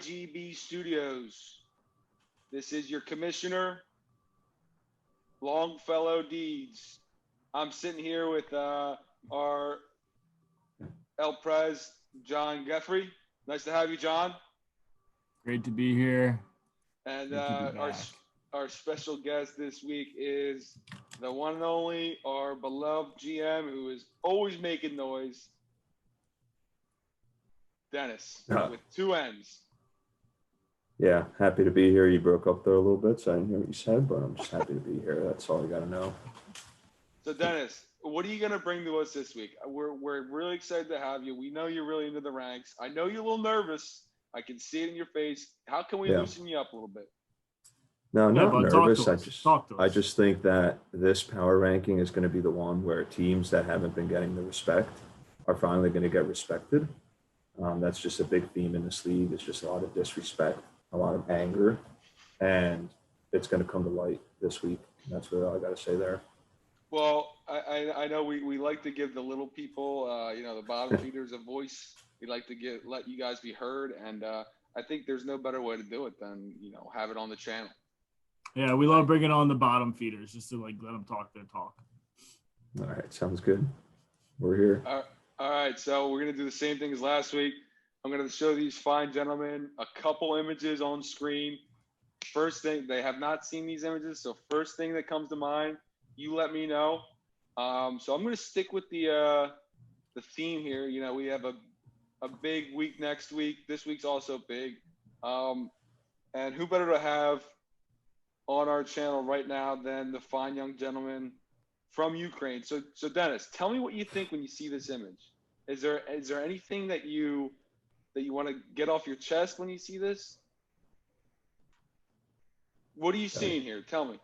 IGB Studios. This is your commissioner, Longfellow Deeds. I'm sitting here with our El Prez, John Guthrie. Nice to have you, John. Great to be here. And our special guest this week is the one and only, our beloved GM who is always making noise, Dennis, with two N's. Yeah, happy to be here. You broke up there a little bit, so I didn't hear what you said, but I'm just happy to be here. That's all you got to know. So, Dennis, what are you going to bring to us this week? We're really excited to have you. We know you're really into the ranks. I know you're a little nervous. I can see it in your face. How can we loosen you up a little bit? No, I'm not nervous. I just think that this power ranking is going to be the one where teams that haven't been getting the respect are finally going to get respected. That's just a big theme in this league. It's just a lot of disrespect, a lot of anger, and it's going to come to light this week. That's really all I got to say there. Well, I know we like to give the little people, the bottom feeders a voice. We like to let you guys be heard, and I think there's no better way to do it than have it on the channel. Yeah, we love bringing on the bottom feeders just to let them talk their talk. All right, sounds good. We're here. All right, so we're gonna do the same thing as last week. I'm gonna show these fine gentlemen a couple images on screen. First thing, they have not seen these images, so first thing that comes to mind, you let me know. So I'm gonna stick with the theme here. We have a big week next week. This week's also big. And who better to have on our channel right now than the fine young gentleman from Ukraine. So Dennis, tell me what you think when you see this image. Is there anything that you want to get off your chest when you see this? What are you seeing here? Tell me.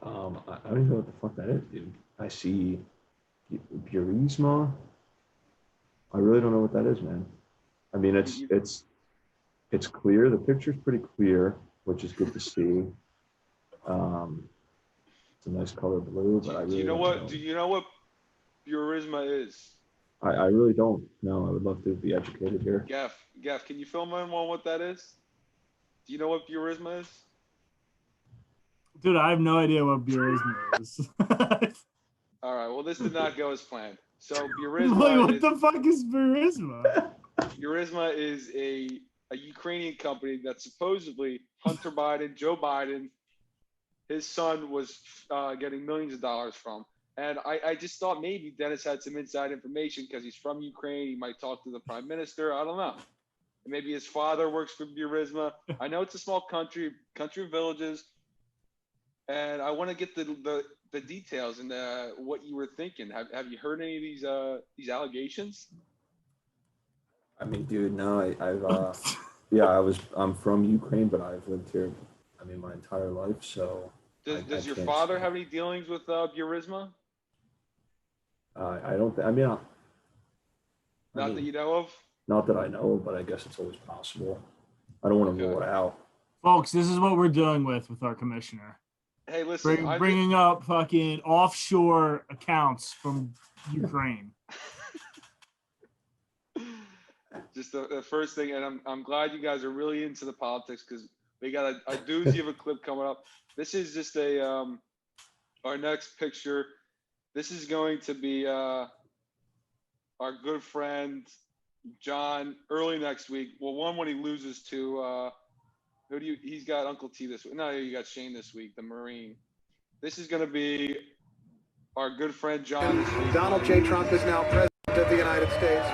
I don't even know what the fuck that is, dude. I see Burisma. I really don't know what that is, man. I mean, it's clear. The picture's pretty clear, which is good to see. It's a nice color blue, but I really don't know. Do you know what Burisma is? I really don't know. I would love to be educated here. Gaff, can you fill me in on what that is? Do you know what Burisma is? Dude, I have no idea what Burisma is. All right, well, this did not go as planned. So Burisma Wait, what the fuck is Burisma? Burisma is a Ukrainian company that supposedly Hunter Biden, Joe Biden, his son was getting millions of dollars from. And I just thought maybe Dennis had some inside information because he's from Ukraine. He might talk to the prime minister. I don't know. And maybe his father works for Burisma. I know it's a small country of villages. And I want to get the details and what you were thinking. Have you heard any of these allegations? I mean, dude, no, I'm from Ukraine, but I've lived here, my entire life. So does your father have any dealings with Burisma? I don't. Not that you know of. Not that I know of, but I guess it's always possible. I don't want to rule it out. Folks, this is what we're dealing with our commissioner. Hey, listen, bringing up fucking offshore accounts from Ukraine. Just the first thing, and I'm glad you guys are really into the politics because we got a doozy of a clip coming up. This is just our next picture. This is going to be our good friend John early next week. Well, when he loses to he's got Uncle T this week. No, you got Shane this week, the Marine. This is going to be our good friend John this week. Donald J. Trump is now president of the United States.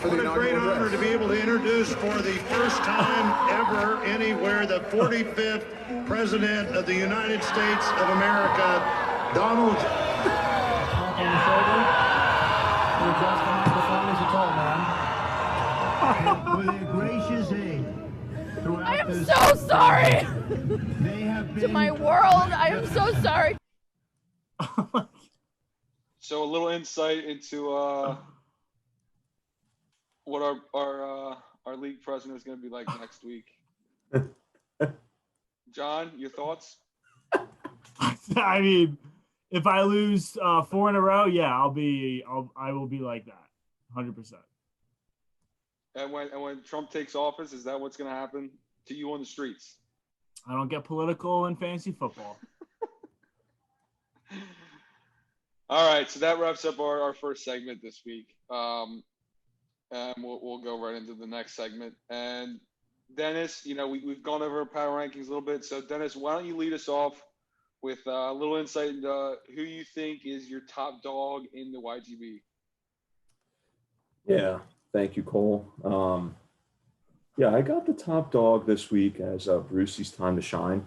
What a great honor to be able to introduce for the first time ever anywhere the 45th President of the United States of America, Donald. I am so sorry to my world. I am so sorry. So a little insight into what our league president is going to be like next week. John, your thoughts? I mean, if I lose 4 in a row, yeah, I will be like that, 100%. And when Trump takes office, is that what's going to happen to you on the streets? I don't get political in fantasy football. All right, so that wraps up our first segment this week. And we'll go right into the next segment. And Dennis, we've gone over power rankings a little bit. So Dennis, why don't you lead us off with a little insight into who you think is your top dog in the YGB? Yeah, thank you, Cole. Yeah, I got the top dog this week as Brucey's time to shine.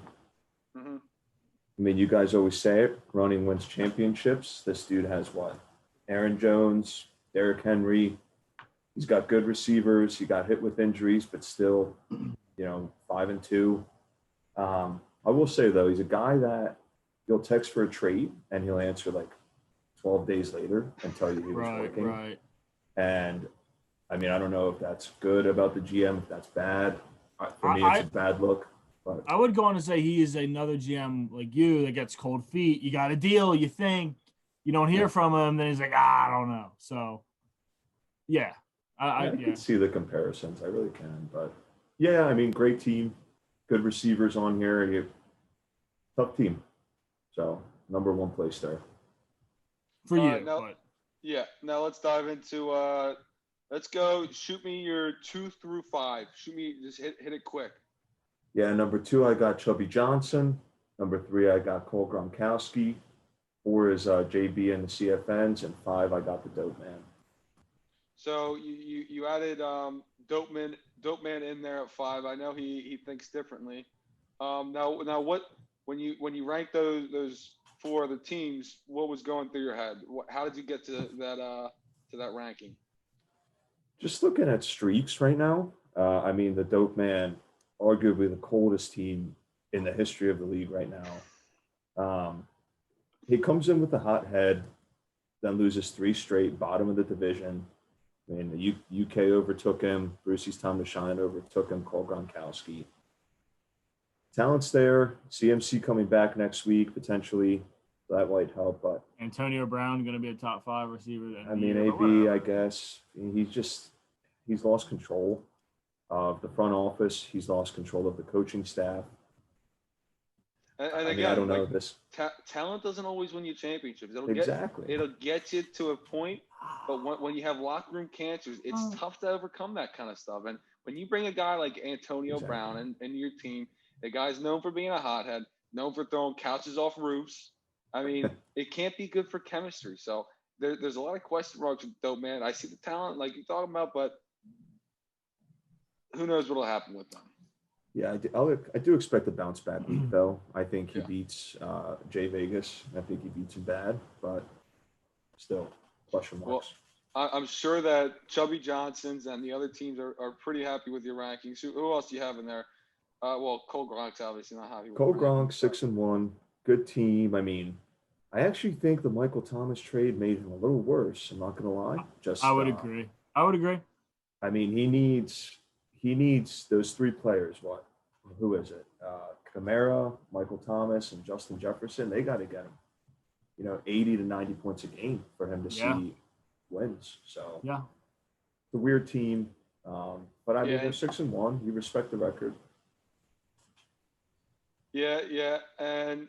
Mm-hmm. I mean, you guys always say it, running wins championships. This dude has what? Aaron Jones, Derrick Henry. He's got good receivers. He got hit with injuries, but still, 5-2. I will say, though, he's a guy that you'll text for a trade and he'll answer like 12 days later and tell you he was working. Right. And I mean, I don't know if that's good about the GM, if that's bad. For me, it's a bad look. But I would go on to say he is another GM like you that gets cold feet. You got a deal, you think, you don't hear from him, then he's like, I don't know. So, yeah. I can see the comparisons. I really can. But, yeah, I mean, great team. Good receivers on here. Tough team. So, number one place there. For you. Now let's dive into let's go. Shoot me your 2 through 5. Shoot me, just hit it quick. Yeah, number 2, I got Chubby Johnson. Number 3, I got Cole Gronkowski. 4 is JB and the CFNs. And 5, I got the Dope Man. So you added Dope Man in there at 5. I know he thinks differently. Now what when you rank those 4 other teams, what was going through your head? How did you get to that ranking? Just looking at streaks right now. I mean, the Dope Man, arguably the coldest team in the history of the league right now. He comes in with a hot head, then loses 3 straight, bottom of the division. I mean, the UK overtook him. Brucey's time to shine overtook him. Cole Gronkowski. Talent's there. CMC coming back next week, potentially. That might help. But Antonio Brown going to be a top 5 receiver. I mean, AB, I guess. He's lost control of the front office. He's lost control of the coaching staff. And again, I don't know this. Talent doesn't always win you championships. It'll get you to a point, but when you have locker room cancers, it's tough to overcome that kind of stuff. And when you bring a guy like Antonio Brown and your team, the guy's known for being a hothead, known for throwing couches off roofs. I mean, it can't be good for chemistry. So there's a lot of question marks with Dope Man. I see the talent like you're talking about, but who knows what'll happen with them. Yeah, I do expect a bounce back week, though. I think he beats Jay Vegas. I think he beats him bad, but still, question marks. Well, I'm sure that Chubby Johnson's and the other teams are pretty happy with your rankings. Who else do you have in there? Cole Gronk's obviously not happy with Cole Gronk, 6-1, good team. I mean, I actually think the Michael Thomas trade made him a little worse. I'm not going to lie. I would agree. I mean, he needs those 3 players. What? Who is it? Kamara, Michael Thomas, and Justin Jefferson. They got to get him, 80 to 90 points a game for him to see wins. So yeah, it's a weird team. But I mean, they're 6-1. You respect the record. Yeah, and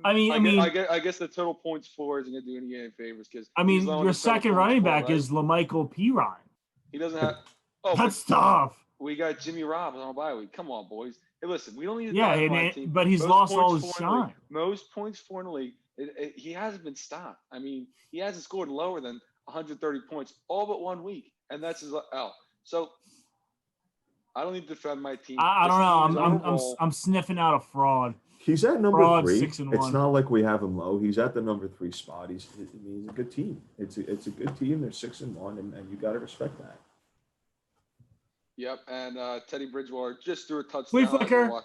I guess the total points for isn't going to do any favors because your second running back is LaMichael Pirine. He doesn't have. That's tough. We got Jimmy Robbins on a bye week. Come on, boys. Hey, listen, we don't need to. Yeah, but he's lost all his shine. Most points for in the league. He hasn't been stopped. I mean, he hasn't scored lower than 130 points all but 1 week, and that's his L. So I don't need to defend my team. I don't know. I'm sniffing out a fraud. He's at number 3. 6-1. It's not like we have him low. He's at the number 3 spot. He's a good team. It's a good team. They're 6-1, and you got to respect that. Yep, and Teddy Bridgewater just threw a touchdown. Flea flicker.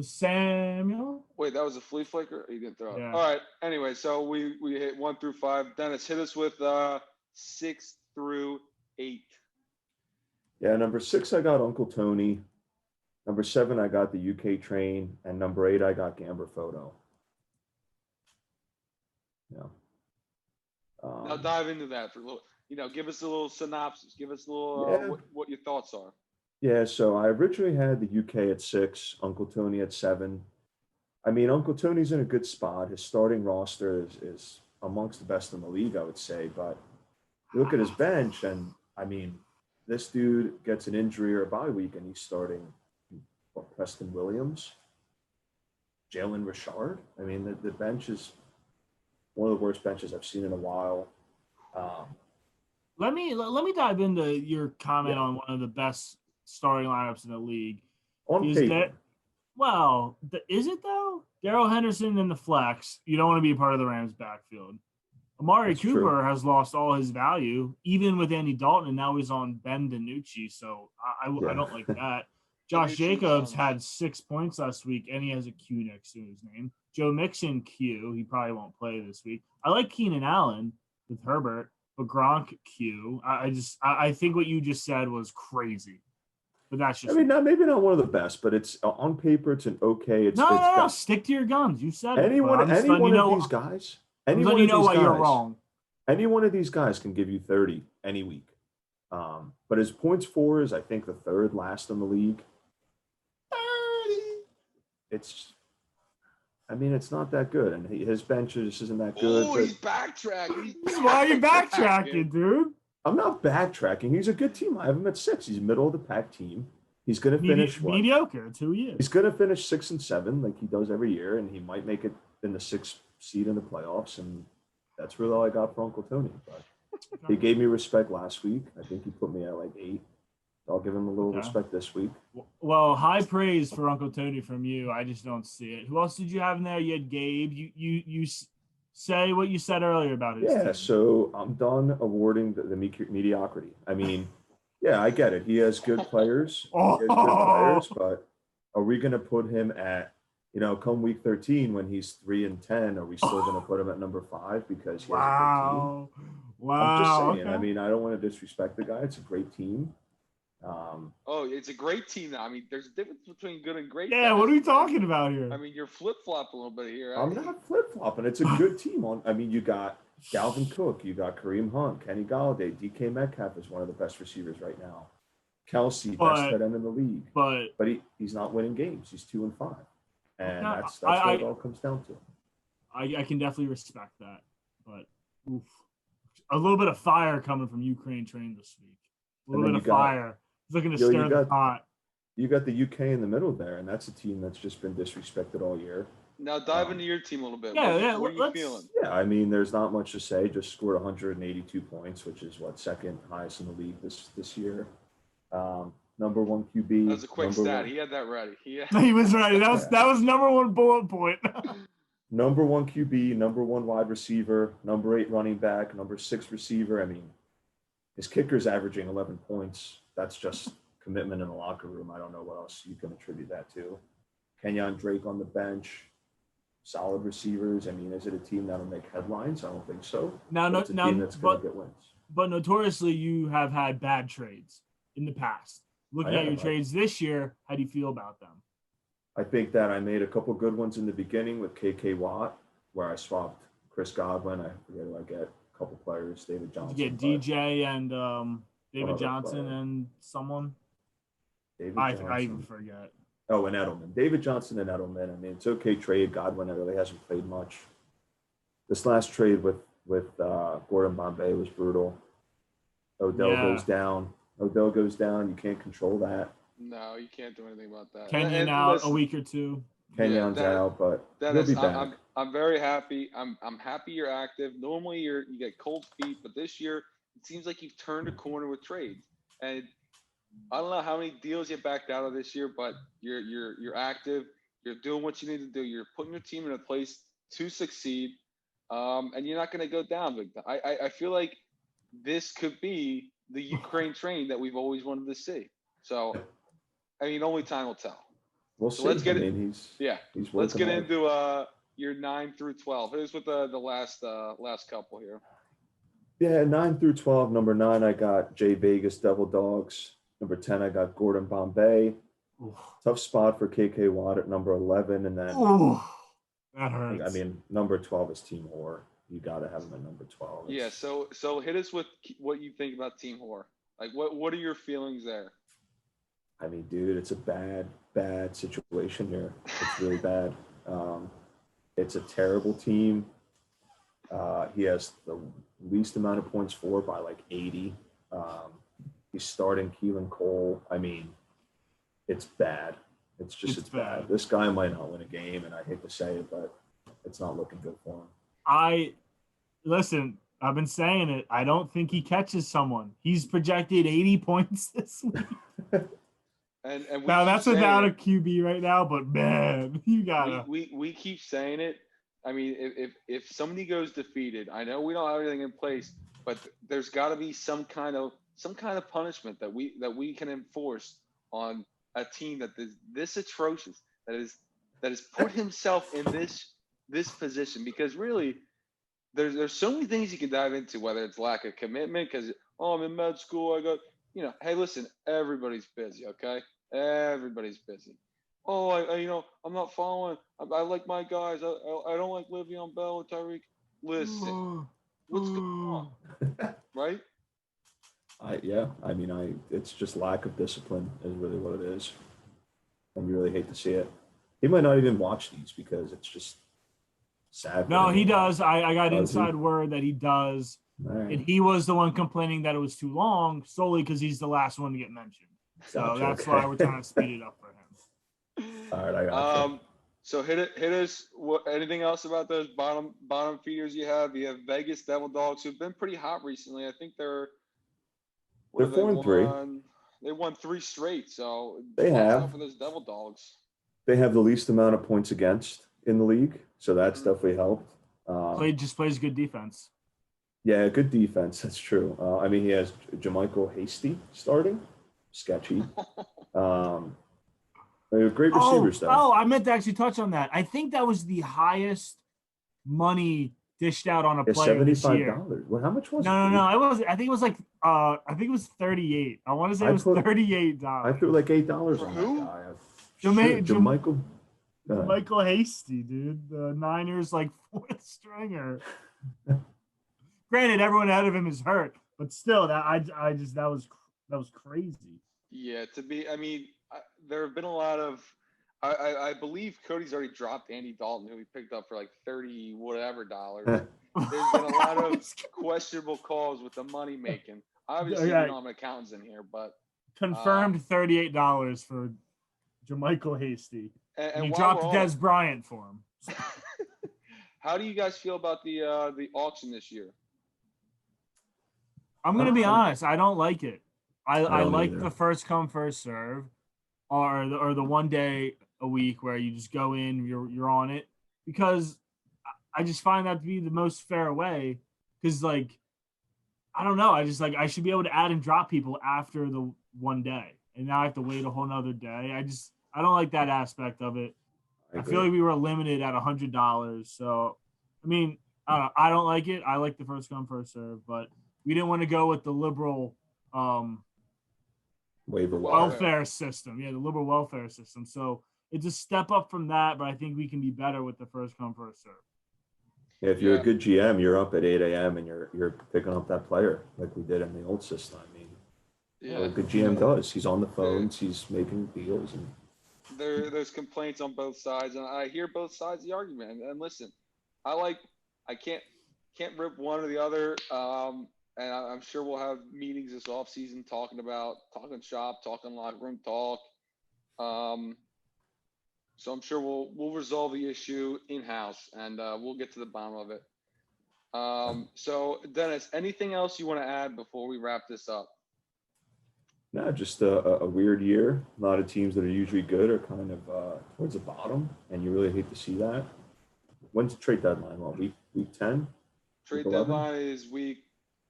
Samuel. Wait, that was a flea flicker? He didn't throw it. Yeah. All right. Anyway, so we hit 1 through 5. Dennis, hit us with 6 through 8. Yeah, number 6, I got Uncle Tony. Number 7, I got the UK train. And number 8, I got Gamber Photo. know. Now dive into that for a little. Give us a little synopsis. Give us a little Yeah. what your thoughts are. Yeah, so I originally had the UK at 6, Uncle Tony at 7. I mean, Uncle Tony's in a good spot. His starting roster is amongst the best in the league, I would say. But you look at his bench, and I mean, this dude gets an injury or a bye week, and he's starting Preston Williams, Jalen Richard. I mean, the bench is one of the worst benches I've seen in a while. Let me dive into your comment on one of the best starting lineups in the league. On paper. Is it though? Darrell Henderson in the flex. You don't want to be part of the Rams backfield. Amari That's Cooper true. has lost all his value, even with Andy Dalton, and now he's on Ben DiNucci. So I don't like that. Josh Jacobs had 6 points last week, and he has a Q next to his name. Joe Mixon Q. He probably won't play this week. I like Keenan Allen with Herbert, but Gronk Q. I think what you just said was crazy. But that's just. I mean, maybe not one of the best, but it's on paper. It's an okay. No, stick to your guns. You said any one of these guys. Any one of these guys. You're wrong. Any one of these guys can give you 30 any week. But his points for is, I think, the third last in the league. 30. It's not that good, and his bench just isn't that good. Oh, he's backtracking. Why are you backtracking, dude? I'm not backtracking. He's a good team. I have him at 6. He's middle of the pack team. He's going to finish mediocre. It's who he is. He's going to finish 6 and 7 like he does every year, and he might make it in the 6th seed in the playoffs. And that's really all I got for Uncle Tony. But he gave me respect last week. I think he put me at like 8. I'll give him a little respect this week. Well, high praise for Uncle Tony from you. I just don't see it. Who else did you have in there? You had Gabe. You say what you said earlier about his team. So I'm done awarding the mediocrity. I mean, yeah, I get it. He has good players. But are we going to put him at, come week 13 when he's 3 and 10? Are we still going to put him at number 5 because he has a good team? Wow. I'm just saying. Okay. I mean, I don't want to disrespect the guy. It's a great team. It's a great team now. I mean, there's a difference between good and great. Yeah, what are we talking about here? I mean, you're flip-flopping a little bit here. I'm not flip-flopping. It's a good team. You got Dalvin Cook, you got Kareem Hunt, Kenny Galladay, DK Metcalf is one of the best receivers right now. Kelsey, best tight end in the league. But he's not winning games. He's 2 and 5. And that's what it all comes down to. I can definitely respect that. But a little bit of fire coming from Ukraine train this week. A little bit of fire. He's looking to stir the pot. You got the UK in the middle there, and that's a team that's just been disrespected all year. Now dive into your team a little bit. Yeah, what are you feeling? Yeah, I mean, there's not much to say. Just scored 182 points, which is second highest in the league this year. Number 1 QB. That was a quick stat. He had that ready. He was ready. That was number 1 bullet point. Number 1 QB, number 1 wide receiver, number 8 running back, number 6 receiver. I mean, his kicker's averaging 11 points. That's just commitment in the locker room. I don't know what else you can attribute that to. Kenyon Drake on the bench, solid receivers. I mean, is it a team that'll make headlines? I don't think so. It's a team that's going to get wins. But notoriously, you have had bad trades in the past. Looking at your trades this year, how do you feel about them? I think that I made a couple good ones in the beginning with KK Watt, where I swapped Chris Godwin. I forget who I get. A couple players, David Johnson. You get DJ and David Johnson and someone. I even forget. Oh, and Edelman. David Johnson and Edelman. I mean, it's okay trade. Godwin really hasn't played much. This last trade with Gordon Bombay was brutal. Odell goes down. You can't control that. No, you can't do anything about that. Kenyon out a week or two. Kenyon's out, but he'll be back. I'm very happy. I'm happy you're active. Normally you get cold feet, but this year it seems like you've turned a corner with trades. And I don't know how many deals you backed out of this year, but you're active. You're doing what you need to do. You're putting your team in a place to succeed, and you're not going to go down. I feel like this could be the Ukraine train that we've always wanted to see. So, I mean, only time will tell. We'll see. Let's get let's get into your 9 through 12. Here's with the last couple here. Yeah, 9 through 12. Number 9, I got Jay Vegas Devil Dogs. Number 10, I got Gordon Bombay. Oof. Tough spot for KK Watt at number 11, and then that hurts. I mean, number 12 is Team Hoare. you got to have him at number 12. Yeah. So hit us with what you think about Team Whore. Like, what are your feelings there? I mean, dude, it's a bad situation here. It's really bad. It's a terrible team. He has the least amount of points for by like 80. He's starting Keelan Cole. I mean, it's bad. It's bad. This guy might not win a game, and I hate to say it, but it's not looking good for him. Listen, I've been saying it. I don't think he catches someone. He's projected 80 points this week. And now that's without a QB right now, but man, you gotta. We keep saying it. I mean, if somebody goes defeated, I know we don't have anything in place, but there's got to be some kind of punishment that we can enforce on a team that is this atrocious, that has put himself in this position. Because really, there's so many things you can dive into, whether it's lack of commitment, because I'm in med school, I got hey, listen, everybody's busy, okay? Everybody's busy. I'm not following. I like my guys. I don't like Le'Veon Bell or Tyreek. Listen, what's going on, right? It's just lack of discipline is really what it is. And you really hate to see it. He might not even watch these because it's just sad. No, he does. I got inside word that he does. Right. And he was the one complaining that it was too long solely because he's the last one to get mentioned. So that's why we're trying to speed it up for him. All right, I got you. So hit us. Anything else about those bottom feeders you have? You have Vegas Devil Dogs, who've been pretty hot recently. I think they're 4-3. They won 3 straight. So they have for those Devil Dogs. They have the least amount of points against in the league, so that's definitely helped. Plays good defense. Yeah, good defense. That's true. He has JaMychal Hasty starting. Sketchy. They have great receivers, though. Oh, I meant to actually touch on that. I think that was the highest money dished out on a player this year. $75. Well, how much was it? No. I think it was like I think it was 38. I want to say it was $38. I threw like $8 on that guy. JaMychal Hasty, dude. The Niners like 4th stringer. Granted, everyone ahead of him is hurt, but still, that was crazy. Yeah, there have been a lot of. I believe Cody's already dropped Andy Dalton, who he picked up for like $30 whatever dollars. There's been a lot of questionable calls with the money making. Obviously, we don't have accountants in here, but confirmed $38 for JaMychal Hasty. And you dropped Des Bryant for him. How do you guys feel about the auction this year? I'm gonna be honest. I don't like it. I like the first come first serve, or the 1 day a week where you just go in, you're on it, because I just find that to be the most fair way. Because I don't know, I should be able to add and drop people after the 1 day, and now I have to wait a whole nother day. I don't like that aspect of it. I feel like we were limited at $100. So I don't like it. I like the first come first serve, but we didn't want to go with the liberal waiver welfare system. Yeah, the liberal welfare system. So it's a step up from that, but I think we can be better with the first come first serve. Yeah, if you're a good GM, you're up at 8 a.m. and you're picking up that player like we did in the old system. A good GM does. He's on the phones. He's making deals. And there's complaints on both sides, and I hear both sides of the argument. And listen, I can't rip one or the other. And I'm sure we'll have meetings this offseason talking shop, talking locker room talk. So I'm sure we'll resolve the issue in-house, and we'll get to the bottom of it. So, Dennis, anything else you want to add before we wrap this up? No, just a weird year. A lot of teams that are usually good are kind of towards the bottom, and you really hate to see that. When's the trade deadline? Well, week 10? Trade deadline is week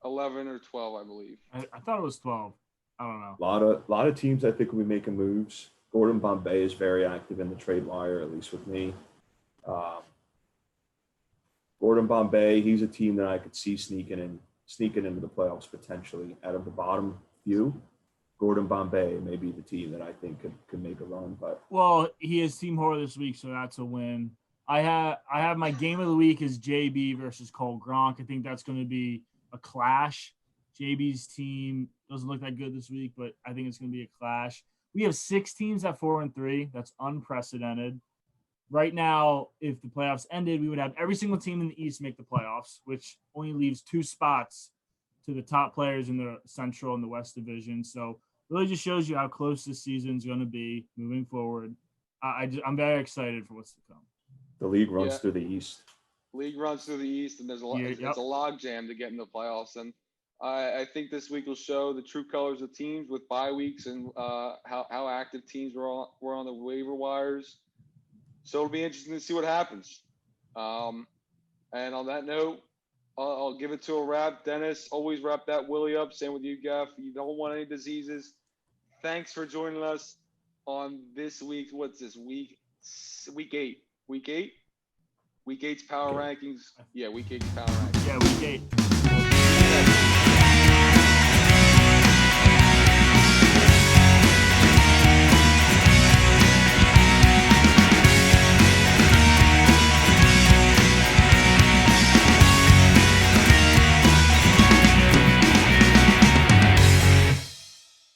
11 or 12, I believe. I thought it was 12. I don't know. A lot of teams I think will be making moves. Gordon Bombay is very active in the trade wire, at least with me. Gordon Bombay, he's a team that I could see sneaking into the playoffs potentially. Out of the bottom few, Gordon Bombay may be the team that I think could make a run. But he has Team Horror this week, so that's a win. I have my game of the week is JB versus Cole Gronk. I think that's going to be a clash. JB's team doesn't look that good this week, but I think it's going to be a clash. We have 6 teams at 4-3. That's unprecedented. Right now, if the playoffs ended, we would have every single team in the East make the playoffs, which only leaves 2 spots to the top players in the Central and the West Division. So really just shows you how close this season's going to be moving forward. I'm very excited for what's to come. The league runs through the East. League runs through the East, and there's a lot. Yeah, It's a log jam to get in the playoffs, and I think this week will show the true colors of teams with bye weeks and how active teams were on the waiver wires. So it'll be interesting to see what happens. And on that note, I'll give it to a wrap. Dennis, always wrap that Willie up. Same with you, Gaff. You don't want any diseases. Thanks for joining us on this week. What's this week? Week 8. Week 8? Week 8's power rankings. Yeah, week 8's power rankings. Yeah, week 8.